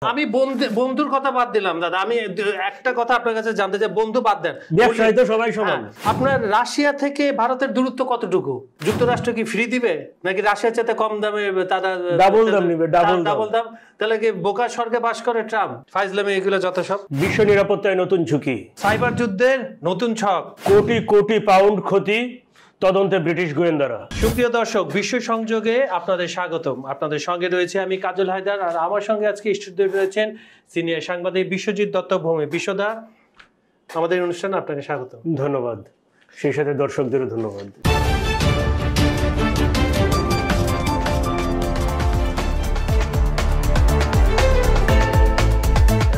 আমি বন্ধুর কথা বাদ দিলাম দাদা, আমি একটা কথা আপনার কাছে জানতে চাই, বন্ধু বাদ দেন, ব্যবসায় তো সবাই সমান। আপনার রাশিয়া থেকে ভারতের দূরত্ব কতটুকু? যুক্তরাষ্ট্র কি ফ্রি দিবে নাকি রাশিয়ার চাইতে কম দামে তারা ডাবল দাম নিবে? ডাবল দাম। তাহলে কি বোকা স্বর্গে বাস করে ট্রাম্প? ফাইজলামে এগুলো যত সব। বিশ্ব নিরাপত্তায় নতুন ঝুঁকি, সাইবার যুদ্ধের নতুন ছক, কোটি কোটি পাউন্ড ক্ষতি তদন্তে ব্রিটিশ গোয়েন্দারা। সুপ্রিয় দর্শক, বিশ্ব সংযোগে আপনাদের স্বাগতম। আপনাদের সঙ্গে রয়েছে আমি কাজল হায়দার, আর আমার সঙ্গে আজকে স্টুডিওতে রয়েছেন সিনিয়র সাংবাদিক বিশ্বজিৎ দত্ত ভৌমিক। বিশ্বদা, আমাদের অনুষ্ঠানে আপনাকে স্বাগত। ধন্যবাদ, সেই সাথে দর্শকদেরও ধন্যবাদ।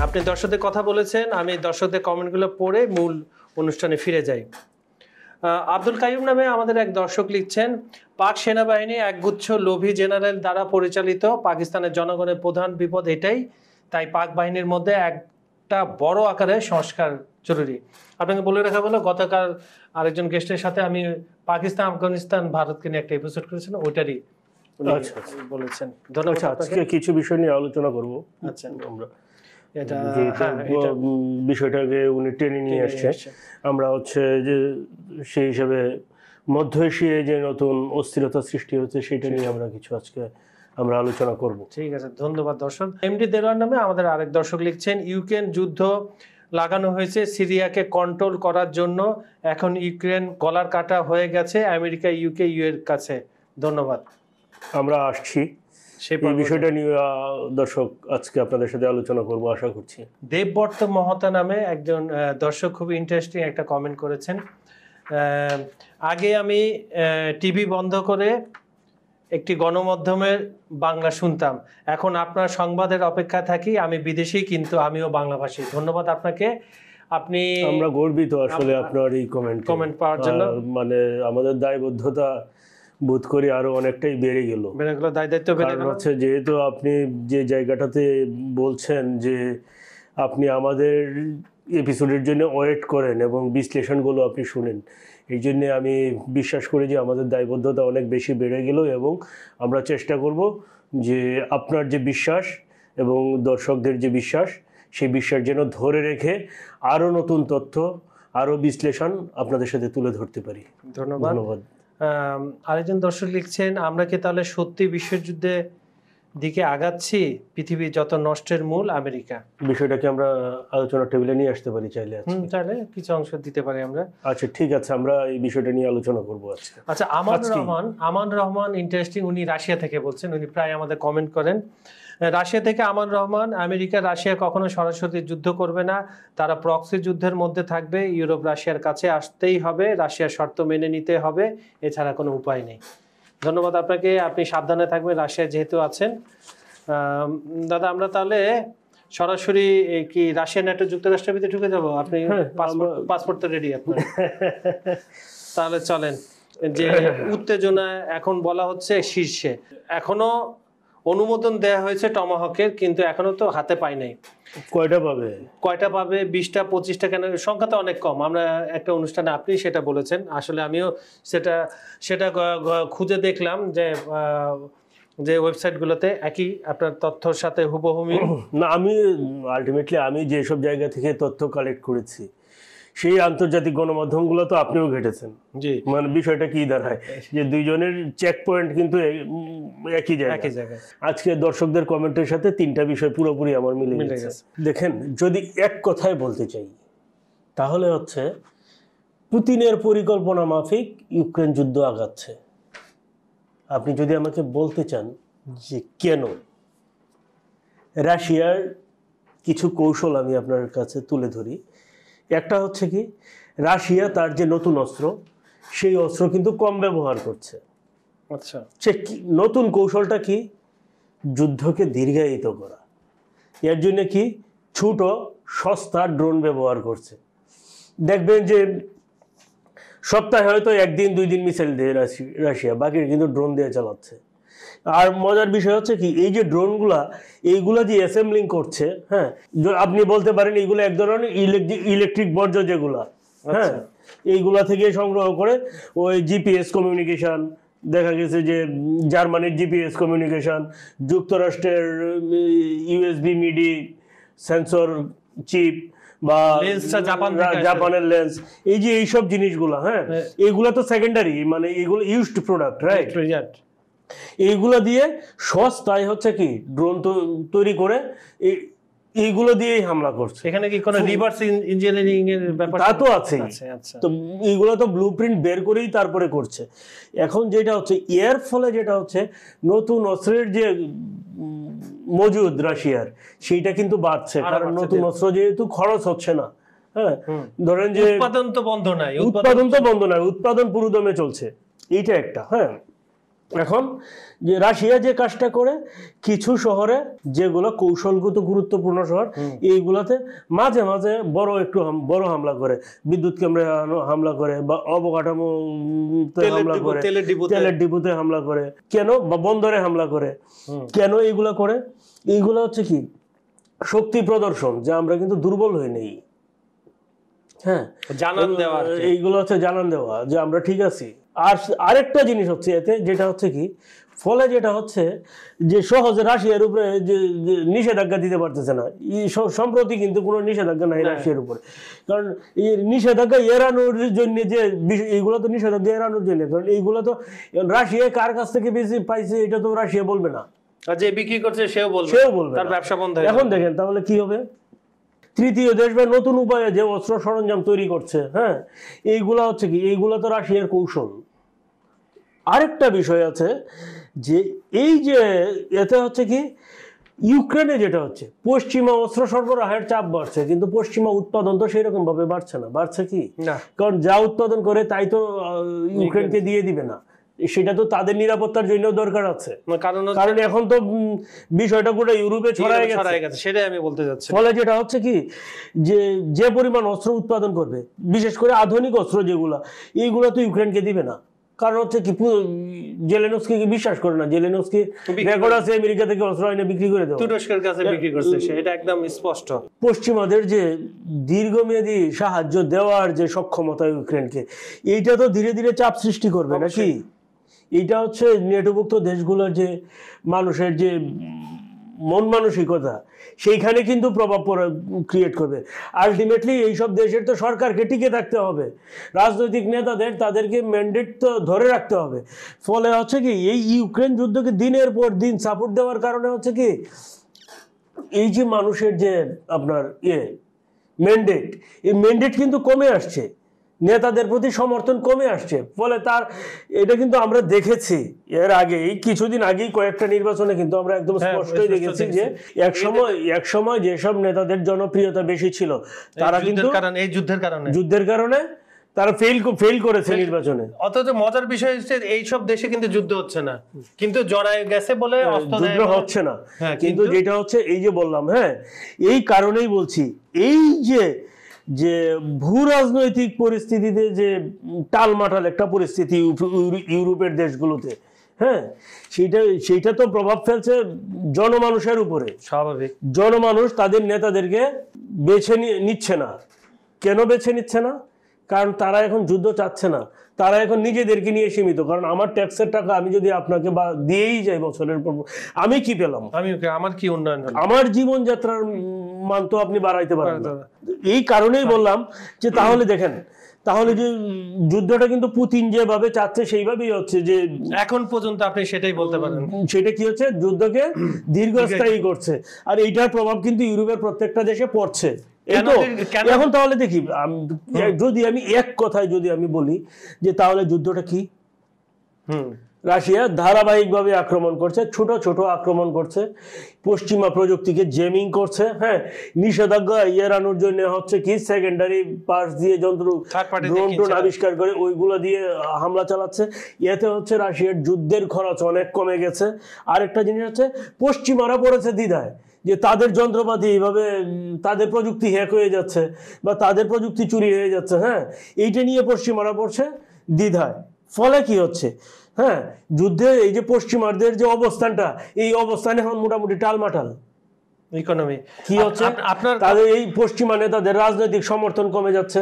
আপনি দর্শকদের কথা বলেছেন, আমি দর্শকদের কমেন্টগুলো পড়ে মূল অনুষ্ঠানে ফিরে যাই। আব্দুল কাইয়ুম নামে আমাদের এক দর্শক লিখছেন, পাক সেনাবাহিনী একগুচ্ছ লোভী জেনারেল দ্বারা পরিচালিত, পাকিস্তানের জনগণের প্রধান বিপদ এটাই, তাই পাক বাহিনীর মধ্যে একটা বড় আকারে সংস্কার জরুরি। আপনাকে বলে রাখা হলো, গতকাল আরেকজন গেস্টের সাথে আমি পাকিস্তান, আফগানিস্তান, ভারতকে নিয়ে একটা এপিসোড করেছিলাম, ওইটারই বলেছেন। ধন্যবাদ। আজকে কিছু বিষয় নিয়ে আলোচনা করবো। আচ্ছা, আমরা বিষয়টাকে উনি টেনে নিয়ে আসছে, আমরা হচ্ছে যে সেই হিসাবে মধ্য এশিয়ায় যে নতুন অস্থিরতা সৃষ্টি হচ্ছে সেটা নিয়ে আমরা কিছু আজকে আমরা আলোচনা করব। ঠিক আছে, ধন্যবাদ দর্শক। এমডি দেলোয়ার নামে আমাদের আরেক দর্শক লিখছেন, ইউক্রেন যুদ্ধ লাগানো হয়েছে সিরিয়াকে কন্ট্রোল করার জন্য, এখন ইউক্রেন গলার কাটা হয়ে গেছে আমেরিকা, ইউকে, ইউ এর কাছে। ধন্যবাদ। আমরা আসছি সেই বিষয়টা নিয়ে দর্শক আজকে আপনাদের সাথে আলোচনা করব আশা করছি। দেববর্ত মহতা নামে একজন দর্শক খুবই ইন্টারেস্টিং একটা কমেন্ট করেছেন, আগে আমি টিভি বন্ধ করে একটি গণমাধ্যমের বাংলা শুনতাম, এখন আপনার সংবাদের অপেক্ষা থাকি, আমি বিদেশি কিন্তু আমিও বাংলাভাষী। ধন্যবাদ আপনাকে। আপনি, আমরা গর্বিত আসলে আপনার এই কমেন্ট পাওয়ার জন্য। মানে আমাদের দায়বদ্ধতা বোধ করি আরো অনেকটাই বেড়ে গেল। কারণ হচ্ছে যেহেতু আপনি যে জায়গাটাতে বলছেন যে আপনি আমাদের এপিসোডের জন্য ওয়েট করেন এবং বিশ্লেষণগুলো আপনি শুনেন, এই জন্যে আমি বিশ্বাস করি যে আমাদের দায়বদ্ধতা অনেক বেশি বেড়ে গেল এবং আমরা চেষ্টা করব যে আপনার যে বিশ্বাস এবং দর্শকদের যে বিশ্বাস, সেই বিশ্বাস যেন ধরে রেখে আরও নতুন তথ্য, আরও বিশ্লেষণ আপনাদের সাথে তুলে ধরতে পারি। ধন্যবাদ। আরেকজন দর্শক লিখছেন, আমরা কি তাহলে সত্যি বিশ্বযুদ্ধে দিকে আগাচ্ছি? পৃথিবীর যত নষ্টের মূল আমেরিকা। বিষয়টাকে আমরা আলোচনার টেবিলে নিয়ে আসতে পারি চাইলে। চাইলে কিছু অংশ দিতে পারি আমরা। আচ্ছা, ঠিক আছে, আমরা এই বিষয়টা নিয়ে আলোচনা করব আজকে। আচ্ছা, আমান রহমান ইন্টারেস্টিং, উনি রাশিয়া থেকে বলছেন, উনি প্রায় আমাদের কমেন্ট করেন। রাশিয়া থেকে আমান রহমান, আমেরিকা রাশিয়া কখনো সরাসরি যুদ্ধ করবে না, তারা প্রক্সি যুদ্ধের মধ্যে থাকবে, ইউরোপ রাশিয়ার কাছে আসতেই হবে, রাশিয়ার শর্ত মেনে নিতে হবে, এছাড়া কোনো উপায় নেই। ধন্যবাদ আপনাকে, আপনি সাবধানে থাকবেন রাশিয়ায় যেহেতু আছেন। দাদা, আমরা তাহলে সরাসরি কি রাশিয়া ন্যাটো যুক্তরাষ্ট্রের ভিতরে ঢুকে যাবো? আপনি পাসপোর্ট তো রেডি আপনার? তাহলে চলেন। যে উত্তেজনা এখন বলা হচ্ছে শীর্ষে, এখনো অনুমোদন দেয়া হয়েছে টমাহকের, কিন্তু এখনো তো হাতে পাই নাই। কয়টা পাবে? 20টা 25টা, কেন সংখ্যা তো অনেক কম। আমরা একটা অনুষ্ঠানে আপনি সেটা বলেছেন, আসলে আমিও সেটা খুঁজে দেখলাম যে ওয়েবসাইটগুলোতে একই আপনার তথ্যর সাথে হুবহু মিল না। আমি আলটিমেটলি আমি যেসব জায়গা থেকে তথ্য কালেক্ট করেছি সেই আন্তর্জাতিক গণমাধ্যমগুলো তো আপনিও ঘেটেছেন। জি, মানে বিষয়টা কি দাঁড়ায় যে দুইজনের চেক পয়েন্ট কিন্তু একই জায়গায়। আজকে দর্শকদের কমেন্টের সাথে 3টা বিষয় পুরোপুরি আমার মিলে গেছে। দেখেন, যদি এক কথায় বলতে চাই তাহলে হচ্ছে পুতিনের পরিকল্পনা মাফিক ইউক্রেন যুদ্ধ আগাচ্ছে। আপনি যদি আমাকে বলতে চান যে কেন, রাশিয়ার কিছু কৌশল আমি আপনার কাছে তুলে ধরি। একটা হচ্ছে কি, রাশিয়া তার যে নতুন অস্ত্র, সেই অস্ত্র কিন্তু কম ব্যবহার করছে। আচ্ছা, সে নতুন কৌশলটা কি? যুদ্ধকে দীর্ঘায়িত করা। এর জন্য কি ছোট সস্তা ড্রোন ব্যবহার করছে। দেখবেন যে সপ্তাহে হয়তো 1 দিন 2 দিন মিসাইল দেয় রাশিয়া, বাকি কিন্তু ড্রোন দিয়ে চালাচ্ছে। আর মজার বিষয় হচ্ছে কি, এই যে ড্রোনগুলা, এইগুলা যে অ্যাসেম্বলিং করছে, হ্যাঁ, আপনি বলতে পারেন এইগুলো এক ধরনের ইলেকট্রিক বর্জ্য যেগুলা, হ্যাঁ, এইগুলা থেকে সংগ্রহ করে ওই জিপিএস কমিউনিকেশন দেখা গেছে যে জার্মানির জিপিএস কমিউনিকেশন, যুক্তরাষ্ট্রের ইউএসবি মিডি সেন্সর চিপ বা জাপানের লেন্স, এই যে এইসব জিনিসগুলো, হ্যাঁ এইগুলো তো সেকেন্ডারি, মানে এগুলো ইউজড প্রোডাক্ট, রাইট? এইগুলো দিয়ে সস্তায় হচ্ছে কি ড্রোন তৈরি করে এইগুলো দিয়েই হামলা করছে। এখানে কি কোনো রিভার্স ইঞ্জিনিয়ারিং এর ব্যাপার? তা তো আছেই। তো এইগুলো তো ব্লুপ্রিন্ট বের করেই তারপরে করছে। এখন যেটা হচ্ছে এর ফলে যেটা হচ্ছে নতুন অস্ত্রের যে মজুদ রাশিয়ার সেইটা কিন্তু বাড়ছে, কারণ নতুন অস্ত্র যেহেতু খরচ হচ্ছে না। হ্যাঁ, ধরেন যে উৎপাদন তো বন্ধ নাই, উৎপাদন পুরোদমে চলছে, এইটা একটা। হ্যাঁ, এখন যে রাশিয়া যে কাজটা করে কিছু শহরে যেগুলো কৌশলগত গুরুত্বপূর্ণ শহর, এইগুলোতে মাঝে মাঝে বড় হামলা করে, বিদ্যুৎ কেন্দ্রে হামলা করে বা অবকাঠামো হামলা করে, তেলের ডিপোতে হামলা করে, কেন বা বন্দরে হামলা করে। কেন এইগুলা করে? এইগুলো হচ্ছে কি শক্তি প্রদর্শন, যে আমরা কিন্তু দুর্বল হয়ে নেই। হ্যাঁ, জানান দেওয়া, এইগুলো হচ্ছে জানান দেওয়া যে আমরা ঠিক আছি। আর আরেকটা জিনিস হচ্ছে এতে, যেটা হচ্ছে কি ফলে যেটা হচ্ছে যে সহজে রাশিয়ার উপরে যে নিষেধাজ্ঞা দিতে পারতেছে না। সম্প্রতি কিন্তু কোনো নিষেধাজ্ঞা নাই রাশিয়ার উপরে, কারণ এই নিষেধাজ্ঞা এড়ানোর জন্য, যে এইগুলো তো নিষেধাজ্ঞা এড়ানোর জন্য, কারণ এইগুলো তো রাশিয়া কার কাছ থেকে বেশি পাইছে এটা তো রাশিয়া বলবে না, যে বিক্রি করছে সেও বলবে, তার ব্যবসা বন্ধ। এখন দেখেন তাহলে কি হবে, তৃতীয় দেশ বা নতুন উপায়ে যে অস্ত্র সরঞ্জাম তৈরি করছে, হ্যাঁ এইগুলা হচ্ছে কি, এইগুলা তো রাশিয়ার কৌশল। আরেকটা বিষয় আছে যে এই যে এতে হচ্ছে কি ইউক্রেনে যেটা হচ্ছে পশ্চিমা অস্ত্র সরবরাহের চাপ বাড়ছে, কিন্তু পশ্চিমা উৎপাদন তো সেই রকম ভাবে বাড়ছে না। বাড়ছে কি, কারণ যা উৎপাদন করে তাই তো ইউক্রেনকে দিয়ে দিবে না, সেটা তো তাদের নিরাপত্তার জন্য দরকার আছে। কারণ এখন তো বিষয়টা পুরো ইউরোপে ছড়ায় গেছে, সেটাই আমি বলতে যাচ্ছি। ফলে যেটা হচ্ছে কি যে পরিমাণ অস্ত্র উৎপাদন করবে, বিশেষ করে আধুনিক অস্ত্র যেগুলা, এইগুলো তো ইউক্রেনকে দিবে না। কারণ হচ্ছে কি জেলেনস্কি বিশ্বাস করে না, জেলেনস্কি রেকর্ড আছে আমেরিকা থেকে অস্ত্র আইনে বিক্রি করে দেয়, তুরস্কের কাছে বিক্রি করছে, এটা একদম স্পষ্ট। পশ্চিমাদের যে দীর্ঘমেয়াদী সাহায্য দেওয়ার যে সক্ষমতা ইউক্রেনকে, এইটা তো ধীরে ধীরে চাপ সৃষ্টি করবে নাকি। এইটা হচ্ছে নেটোভুক্ত দেশগুলোর যে মানুষের যে মন মানসিকতা, সেইখানে কিন্তু প্রভাব ক্রিয়েট করবে। আলটিমেটলি এইসব দেশের তো সরকারকে টিকে থাকতে হবে, রাজনৈতিক নেতাদের তাদেরকে ম্যান্ডেট তো ধরে রাখতে হবে। ফলে হচ্ছে কি এই ইউক্রেন যুদ্ধকে দিনের পর দিন সাপোর্ট দেওয়ার কারণে হচ্ছে কি এই যে মানুষের যে আপনার ম্যান্ডেট, এই ম্যান্ডেট কিন্তু কমে আসছে, নেতাদের প্রতি সমর্থন কমে আসছে। ফলে তার এটা কিন্তু আমরা দেখেছি এর আগে, এই কিছুদিন আগেই কয়েকটা নির্বাচনে কিন্তু আমরা একদম স্পষ্টই দেখেছি যে এক সময় যেসব নেতাদের জনপ্রিয়তা বেশি ছিল তারা কিন্তু এই যুদ্ধের কারণে তারা ফেল করেছে নির্বাচনে। অথচ মজার বিষয় হচ্ছে এইসব দেশে কিন্তু যুদ্ধ হচ্ছে না, কিন্তু জড়ায় গেছে বলে যুদ্ধ হচ্ছে না। কিন্তু যেটা হচ্ছে এই যে বললাম, হ্যাঁ এই কারণেই বলছি, এই যে ভূ রাজনৈতিক পরিস্থিতিতে যে টালমাটাল একটা পরিস্থিতি ইউরোপের দেশগুলোতে, হ্যাঁ সেইটা তো প্রভাব ফেলছে জনমানুষের উপরে। স্বাভাবিক, জনমানুষ তাদের নেতাদেরকে বেছে নিচ্ছে না। কেন বেছে নিচ্ছে না? কারণ তারা এখন যুদ্ধ চাচ্ছে না, তারা এখন নিজেদেরকে নিয়ে সীমিত। কারণ আমার ট্যাক্সের টাকা আমি যদি আপনাকে দিয়েই যাই বছরের পর, আমি কি পেলাম? আমার কি উন্নয়ন হলো? আমার জীবনযাত্রার মান তো আপনি বাড়াইতে পারেন না। এই কারণেই বললাম যে তাহলে দেখেন, তাহলে যে যুদ্ধটা কিন্তু পুতিন যেভাবে চাচ্ছে সেইভাবেই হচ্ছে, যে এখন পর্যন্ত আপনি সেটাই বলতে পারেন। সেটা কি হচ্ছে, যুদ্ধকে দীর্ঘস্থায়ী করছে, আর এইটার প্রভাব কিন্তু ইউরোপের প্রত্যেকটা দেশে পড়ছে। এখন তাহলে দেখি, যদি আমি এক কথায় যদি আমি বলি যে তাহলে যুদ্ধটা কি, রাশিয়া ধারাবাহিকভাবে আক্রমণ করছে, ছোট ছোট আক্রমণ করছে, পশ্চিমা প্রযুক্তিকে জেমিং করছে, হ্যাঁ নিষেধাজ্ঞা এড়ানোর জন্য হচ্ছে কি সেকেন্ডারি পার্টস দিয়ে ড্রোন আবিষ্কার করে ওইগুলো দিয়ে হামলা চালাচ্ছে। এতে হচ্ছে রাশিয়ার যুদ্ধের খরচ অনেক কমে গেছে। আরেকটা জিনিস হচ্ছে পশ্চিমারা পড়েছে দ্বিধায়, যে তাদের যন্ত্রপাতি এইভাবে তাদের প্রযুক্তি হ্যাক হয়ে যাচ্ছে বা তাদের প্রযুক্তি চুরি হয়ে যাচ্ছে, হ্যাঁ এইটা নিয়ে পশ্চিমারা পড়ছে দ্বিধায়। ফলে কি হচ্ছে, হ্যাঁ যুদ্ধে এই যে পশ্চিমাদের যে অবস্থানটা, এই অবস্থানে এখন মোটামুটি টালমাটাল। ইকোনমি কি হচ্ছে, আপনার তাদের এই পশ্চিমা নেতাদের রাজনৈতিক সমর্থন কমে যাচ্ছে,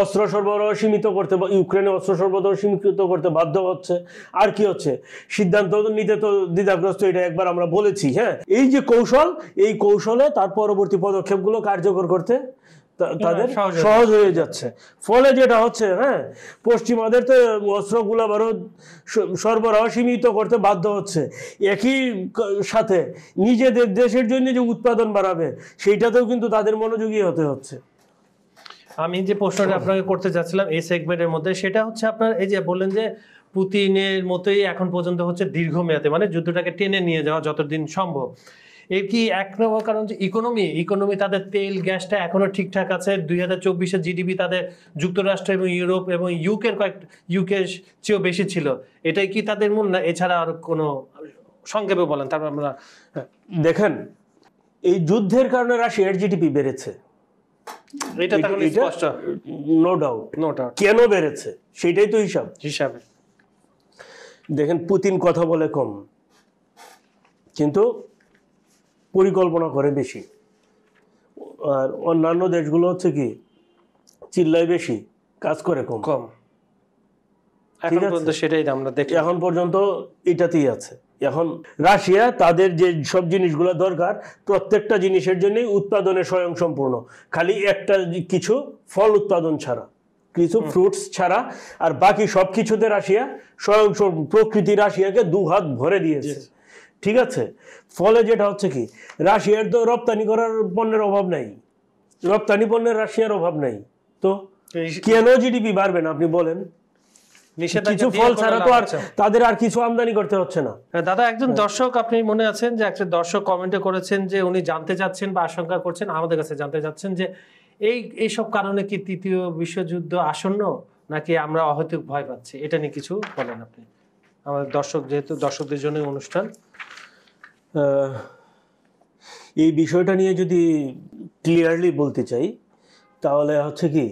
অস্ত্র সরবরাহ সীমিত করতে, ইউক্রেনে অস্ত্র সরবরাহ সীমিত করতে বাধ্য হচ্ছে। আর কি হচ্ছে, সিদ্ধান্ত নিতে তো দ্বিধাগ্রস্ত, এটা একবার আমরা বলেছি। হ্যাঁ, এই যে কৌশল, এই কৌশলে তার পরবর্তী পদক্ষেপগুলো কার্যকর করতে তাদের সহজ হয়ে যাচ্ছে। ফলে যেটা হচ্ছে, হ্যাঁ, পশ্চিমাদের তো অস্ত্রগুলা বারুদ সরবরাহ সীমিত করতে বাধ্য হচ্ছে, একই সাথে নিজেদের দেশের জন্য যে উৎপাদন বাড়াবে সেইটাতেও কিন্তু তাদের মনোযোগী হতে হচ্ছে। আমি যে প্রশ্নটা আপনাকে করতে চাচ্ছিলাম এই সেগমেন্টের মধ্যে, সেটা হচ্ছে আপনার এই যে বললেন যে পুতিনের মতোই এখন পর্যন্ত হচ্ছে দীর্ঘমেয়াদে, মানে যুদ্ধটাকে টেনে নিয়ে যাওয়া যতদিন সম্ভব। এর কি এক নম্বর কারণ যে ইকোনমি তাদের তেল গ্যাসটা এখনো ঠিকঠাক আছে, 2024-এর জিডিপি তাদের যুক্তরাষ্ট্র এবং ইউরোপ এবং ইউকে চেয়েও বেশি ছিল, এটাই কি তাদের মূল, না এছাড়া আর কোনো সংক্ষেপে বলেন তারপর আমরা। দেখেন, এই যুদ্ধের কারণে রাশিয়ার জিডিপি বেড়েছে, এটা তাহলে স্পষ্ট, নো ডাউট। কেন বেড়েছে সেটাই তো হিসাবে। দেখেন, পুতিন কথা বলে কম কিন্তু পরিকল্পনা করে বেশি, আর অন্যান্য দেশগুলো হচ্ছে কি চিল্লায় বেশি, কাজ করে কম। সেটাই আমরা দেখি এখন পর্যন্ত এটাতেই আছে। এখন রাশিয়া তাদের যে সব জিনিসগুলো দরকার প্রত্যেকটা জিনিসের জন্যই উৎপাদনে স্বয়ংসম্পূর্ণ, খালি একটা কিছু ফল উৎপাদন ছাড়া, কিছু ফ্রুটস ছাড়া, আর বাকি সব কিছুতে রাশিয়া স্বয়ংসম্পূর্ণ। প্রকৃতি রাশিয়াকে দুহাত ভরে দিয়েছে, ঠিক আছে। ফলে যেটা হচ্ছে কি, রাশিয়ার তো রপ্তানি করার পণ্যের অভাব নাই, রপ্তানি পণ্যের রাশিয়ার অভাব নাই, তো কেন জিডিপি বাড়বে না আপনি বলেন? কিছু ফল ছাড়া তো আর তাদের আর কিছু আমদানি করতে হচ্ছে না। দাদা, একজন দর্শক, আপনি মনে আছেন যে একটা দর্শক কমেন্টে করেছেন যে উনি জানতে চাচ্ছেন বা আশঙ্কা করছেন, আমাদের কাছে জানতে চাচ্ছেন যে এইসব কারণে কি তৃতীয় বিশ্বযুদ্ধ আসন্ন, নাকি আমরা অহেতুক ভয় পাচ্ছি, এটা নিয়ে কিছু বলেন আপনি। আমাদের দর্শক, যেহেতু দর্শকদের জন্য অনুষ্ঠান, এই বিষয়টা নিয়ে যদি ক্লিয়ারলি বলতে চাই তাহলে হচ্ছে কি,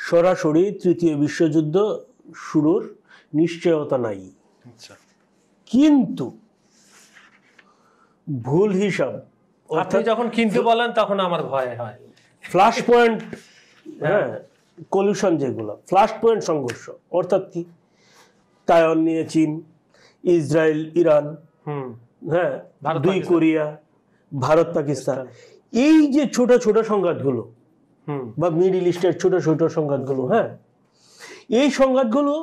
সরাসরি তৃতীয় বিশ্বযুদ্ধ শুরুর নিশ্চয়তা নাই, কিন্তু ভুল হিসাব, আপনি যখন কিন্তু বলেন তখন আমার ভয় হয়। ফ্ল্যাশ পয়েন্ট, হ্যাঁ, কলিউশন, যেগুলো ফ্ল্যাশ পয়েন্ট সংঘর্ষ, অর্থাৎ কি তাইওয়ান নিয়ে চীন, ইসরায়েল ইরান, হ্যাঁ, দুই কোরিয়া, ভারত পাকিস্তান, এই যে ছোট ছোট সংঘাতগুলো বা মিডল ইস্টের ছোট ছোট সংঘাতগুলো, হ্যাঁ, এই সংঘাতগুলো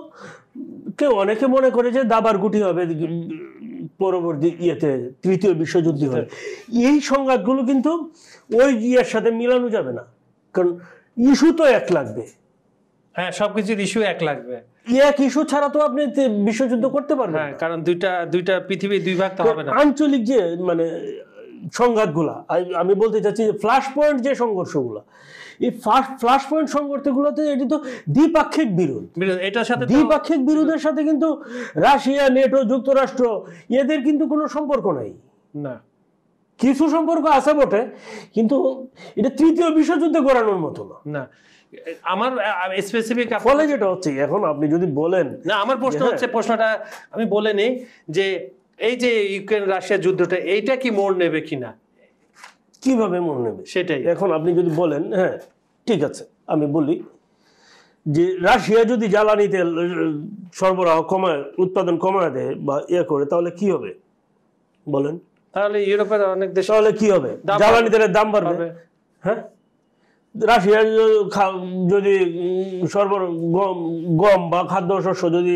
কে অনেকে মনে করে যে দাবার গুটি হবে পরবর্তী তৃতীয় বিশ্বযুদ্ধ হবে। এই সংঘাতগুলো কিন্তু ওই ইয়ের সাথে মিলানো যাবে না, কারণ ইস্যু তো এক লাগবে। হ্যাঁ, সবকিছুর ইস্যু এক লাগবে, এক ইস্যু ছাড়া তো আপনি বিশ্বযুদ্ধ করতে পারবেন না, কারণ দুইটা পৃথিবী দুই ভাগ তো হবে না। আঞ্চলিক যে মানে সংঘাতগুলা, আমি বলতে চাচ্ছি যে ফ্ল্যাশ পয়েন্ট যে সংঘর্ষগুলা, এই ফ্ল্যাশ পয়েন্ট সংঘর্ষগুলোতে এটি তো দ্বিপাক্ষিক বিরোধ, এটার সাথে দ্বিপাক্ষিক বিরোধের সাথে কিন্তু রাশিয়া, নেটো, যুক্তরাষ্ট্র এদের কিন্তু কোনো সম্পর্ক নাই, না, কিছু সম্পর্ক আছে বটে, কিন্তু এটা তৃতীয় বিশ্বযুদ্ধে করানোর মতো না। আমার স্পেসিফিক ফলে যেটা হচ্ছে, এখন আপনি যদি বলেন, না, আমার প্রশ্ন হচ্ছে, প্রশ্নটা আমি বলে নেই যে এই যে ইউক্রেন রাশিয়া যুদ্ধটা, এইটা কি মোড় নেবে কিনা, কিভাবে মোড় নেবে সেটাই। এখন আপনি যদি বলেন, হ্যাঁ ঠিক আছে, আমি বলি যে রাশিয়া যদি জ্বালানি তেল সরবরাহ কমায়, উৎপাদন কমায় দেয় বা করে, তাহলে কি হবে বলেন? তাহলে ইউরোপের অনেক দেশ, তাহলে কি হবে? জ্বালানি তেলের দাম বাড়বে। হ্যাঁ, রাশিয়া যদি গম বা খাদ্যশস্য যদি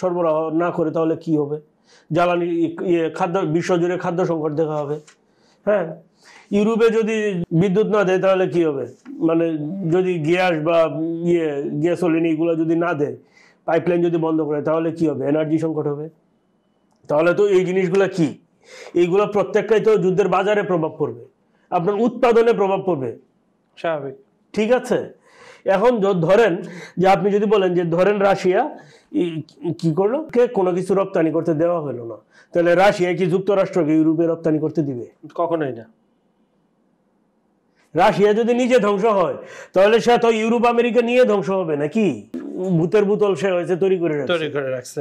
সরবরাহ না করে তাহলে কি হবে? জ্বালানি বিশ্বজুড়ে খাদ্য সংকট দেখা হবে। হ্যাঁ, ইউরোপে যদি বিদ্যুৎ না দেয় তাহলে কি হবে? মানে যদি গ্যাস বা গ্যাসোলিন এগুলো যদি না দেয়, পাইপলাইন যদি বন্ধ করে, তাহলে কি হবে? এনার্জি সংকট হবে। তাহলে তো এই জিনিসগুলো কি, এইগুলো প্রত্যেকটাই তো যুদ্ধের বাজারে প্রভাব পড়বে, আপনার উৎপাদনে প্রভাব পড়বে, স্বাভাবিক, ঠিক আছে। এখন ধরেন যে আপনি যদি বলেন যে ধরেন রাশিয়া কি করলো, কে কোনো কিছু রপ্তানি করতে দেওয়া হলো না, তাহলে রাশিয়া কি যুক্তরাষ্ট্রকে ইউরোপে রপ্তানি করতে দিবে? কখনোই না। রাশিয়া যদি নিজে ধ্বংস হয় তাহলে সে তো ইউরোপ আমেরিকা নিয়ে ধ্বংস হবে নাকি? ভূতের বোতল সে হয়েছে তৈরি করে রাখছে।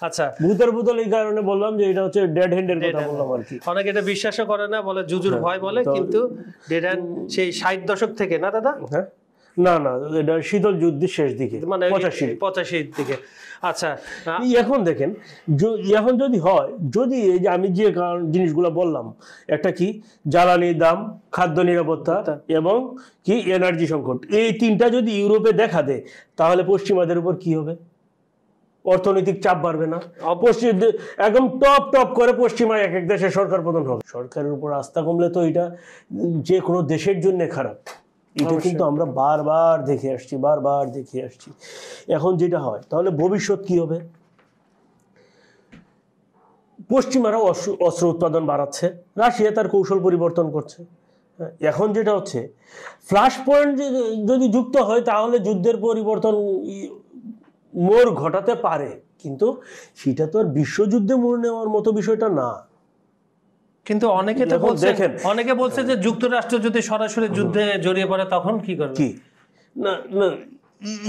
আচ্ছা, ভূতের বোতল এই কারণে বললাম যে এটা হচ্ছে ডেড হ্যান্ডের কথা বললাম আর কি। অনেকে এটা বিশ্বাসও করে না, বলে জুজুর ভয় বলে, কিন্তু ডেড হ্যান্ড সেই 60 দশক থেকে না দাদা? হ্যাঁ, না না, এটা শীতল যুদ্ধের শেষ দিকে, মানে 85 দিকে। আচ্ছা, এখন দেখেন, এখন যদি হয়, যদি এই যে আমি যে জিনিসগুলো বললাম, একটা কি জ্বালানির দাম, খাদ্য নিরাপত্তা এবং কি এনার্জি সংকট, এই তিনটা যদি ইউরোপে দেখা দেয়, তাহলে পশ্চিমাদের উপর কি হবে? অর্থনৈতিক চাপ বাড়বে না? একদম টপ করে পশ্চিমা এক এক দেশের সরকার পতন হবে। সরকারের উপর আস্থা কমলে তো এটা যে কোনো দেশের জন্য খারাপ। এটা কিন্তু আমরা বারবার দেখে আসছি। এখন যেটা হয়, তাহলে ভবিষ্যৎ কি হবে? পশ্চিমারা অস্ত্র উৎপাদন বাড়াচ্ছে, রাশিয়া তার কৌশল পরিবর্তন করছে। এখন যেটা হচ্ছে, ফ্ল্যাশ পয়েন্ট যদি যুক্ত হয় তাহলে যুদ্ধের পরিবর্তন মোড় ঘটাতে পারে, কিন্তু সেটা তো আর বিশ্বযুদ্ধে মোড় নেওয়ার মতো বিষয়টা না। কিন্তু অনেকে বলছে যে যুক্তরাষ্ট্র যদি সরাসরি যুদ্ধে জড়িয়ে পড়ে তখন কি করবে? কি না না,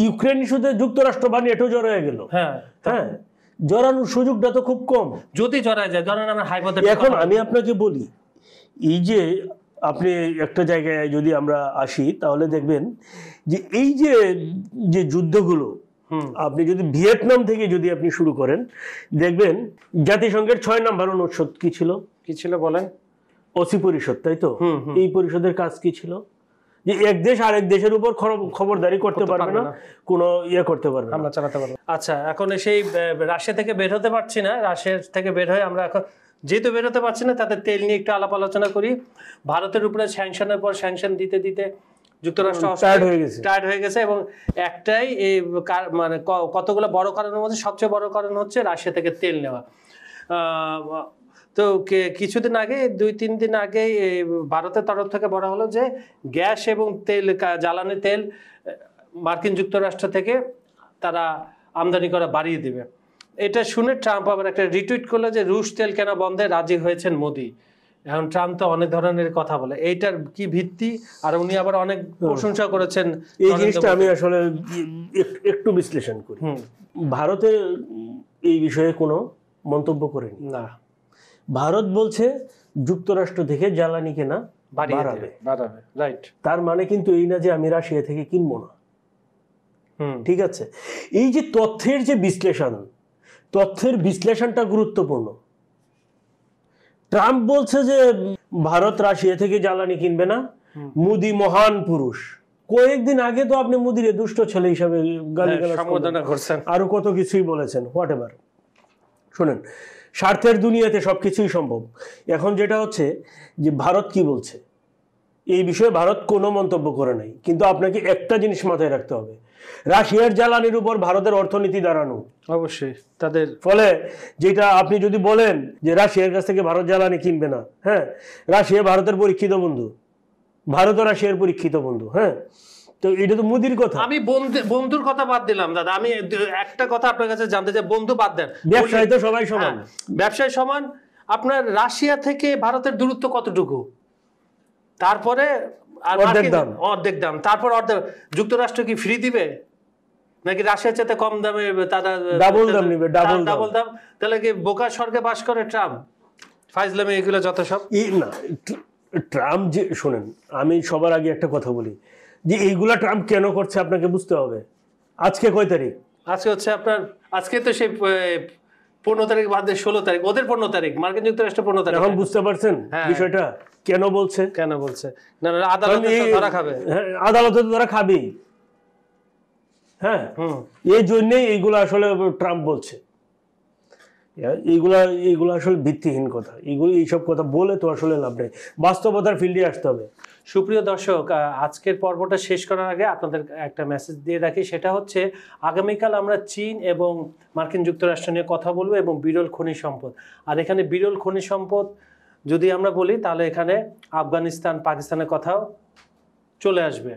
ইউক্রেন ইস্যুতে যুক্তরাষ্ট্র বা নেটো জড়িয়ে গেল। হ্যাঁ, জড়ানোর সুযোগটা তো খুব কম। যদি জড়ায় যায়, ধরেন আমরা হাইপোথেটিক্যাল, এখন আমি আপনাকে বলি, এই যে আপনি একটা জায়গায় যদি আমরা আসি, তাহলে দেখবেন যে এই যে যুদ্ধগুলো, আপনি যদি ভিয়েতনাম থেকে যদি আপনি শুরু করেন, দেখবেন জাতিসংঘের 6 নম্বর অনুচ্ছেদ কি ছিল বলেন? ওসি পরিষদ, তাই তো? এই পরিষদের কাজ কি ছিল? যে এক দেশ আরেক দেশের উপর খবরদারি করতে পারবে না, কোনো করতে পারবে না, হামলা চালাতে পারবে। আচ্ছা, এখন সেই রাশিয়া থেকে বের হতে পারছি না, রাশিয়া থেকে বের হয়ে আমরা এখন যেহেতু বের হতে পারছি না, তাদের তেল নিয়ে একটু আলাপ আলোচনা করি। ভারতের উপরে স্যাংশনের পর স্যাংশন দিতে যুক্তরাষ্ট্র টায়ার্ড হয়ে গেছে, এবং একটাই মানে কতগুলো বড় কারণের মধ্যে সবচেয়ে বড় কারণ হচ্ছে রাশিয়া থেকে তেল নেওয়া। তো কিছুদিন আগে, 2-3 দিন আগে ভারতের তরফ থেকে বলা হলো যে গ্যাস এবং তেল, জ্বালানি তেল মার্কিন যুক্তরাষ্ট্র থেকে তারা আমদানি করা বাড়িয়ে দিবে। এটা শুনে ট্রাম্প আবার একটা রিটুইট করলো যে রুশ তেল কেনা বন্ধে রাজি হয়েছেন মোদি। এখন ট্রাম্প তো অনেক ধরনের কথা বলে, এইটার কি ভিত্তি? আর উনি আবার অনেক প্রশংসা করেছেন। এই জিনিসটা আমি আসলে একটু বিশ্লেষণ করি। ভারতে এই বিষয়ে কোনো মন্তব্য করেনি না। ভারত বলছে যুক্তরাষ্ট্র থেকে জ্বালানি কেনা বাড়াবে, রাইট। তার মানে কিন্তু এই না যে আমি রাশিয়া থেকে কিনবো না, ঠিক আছে? এই যে তথ্যের বিশ্লেষণটা গুরুত্বপূর্ণ। ট্রাম্প বলছে যে ভারত রাশিয়া থেকে জ্বালানি কিনবে না, মোদি মহান পুরুষ। কয়েকদিন আগে তো আপনি মোদির দুষ্ট ছেলে হিসাবে গালিগালাজ করছেন, আরো কত কিছুই বলেছেন, হোয়াট এভার। শোনেন, স্বার্থের দুনিয়াতে সবকিছুই সম্ভব। এখন যেটা হচ্ছে যে ভারত কি বলছে এই বিষয়ে, ভারত কোনো মন্তব্য করে নাই, কিন্তু আপনাকে একটা জিনিস মাথায় রাখতে হবে, রাশিয়ার জ্বালানির উপর ভারতের অর্থনীতি দাঁড়ানো। অবশ্যই তাদের ফলে যেটা আপনি যদি বলেন যে রাশিয়ার কাছ থেকে ভারত জ্বালানি কিনবে না, হ্যাঁ, রাশিয়া ভারতের পরীক্ষিত বন্ধু, ভারত রাশিয়ার পরীক্ষিত বন্ধু, হ্যাঁ, তো এটা তো মোদির কথা। আমি বন্ধুর কথা বাদ দিলাম দাদা, আমি একটা কথা আপনার কাছে জানতে চাই, বন্ধু বাদ দেন, ব্যবসায় তো সবাই সমান, ব্যবসায় সমান। আপনার রাশিয়া থেকে ভারতের দূরত্ব কতটুকু? তারপরে অর্ধেক দাম, তারপর যুক্তরাষ্ট্র কি ফ্রি দিবে নাকি রাশিয়ার চাইতে কম দামে তারা ডাবল দাম নিবে? ডাবল দাম। তাহলে কি বোকার স্বর্গে বাস করে ট্রাম্প? ফাইজলামে এগুলো যত সব না। ট্রাম্প যে, শোনেন, আমি সবার আগে একটা কথা বলি যে এইগুলা ট্রাম্প কেন করছে আপনাকে বুঝতে হবে। আজকে কয় তারিখ? আজকে হচ্ছে আপনার, আজকে তো সেই 15 তারিখ বাদে 16 তারিখ, ওদের 15 তারিখ, মার্কিন যুক্তরাষ্ট্র 15 তারিখ। এখন বুঝতে পারছেন বিষয়টা কেন বলছে? না, আদালতে ধরা খাবে। হ্যাঁ, আদালতে ধরা খাবেই। হ্যাঁ, এই জন্যই এইগুলো আসলে ট্রাম্প বলছে। এইগুলো আসলে ভিত্তিহীন কথা। এইসব কথা বলে তো আসলে লাভ নেই, বাস্তবতার ফিল্ডে আসতে হবে। সুপ্রিয় দর্শক, আজকের পর্বটা শেষ করার আগে আপনাদের একটা মেসেজ দিয়ে রাখি, সেটা হচ্ছে আগামীকাল আমরা চীন এবং মার্কিন যুক্তরাষ্ট্র নিয়ে কথা বলবো এবং বিরল খনিজ সম্পদ। আর এখানে বিরল খনিজ সম্পদ যদি আমরা বলি, তাহলে এখানে আফগানিস্তান, পাকিস্তানের কথাও চলে আসবে।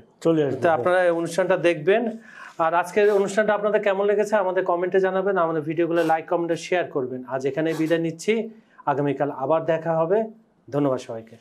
তো আপনারা এই অনুষ্ঠানটা দেখবেন। আর আজকের অনুষ্ঠানটা আপনাদের কেমন লেগেছে আমাদের কমেন্টে জানাবেন, আমাদের ভিডিওগুলো লাইক, কমেন্টে শেয়ার করবেন। আজ এখানে বিদায় নিচ্ছি, আগামীকাল আবার দেখা হবে। ধন্যবাদ সবাইকে।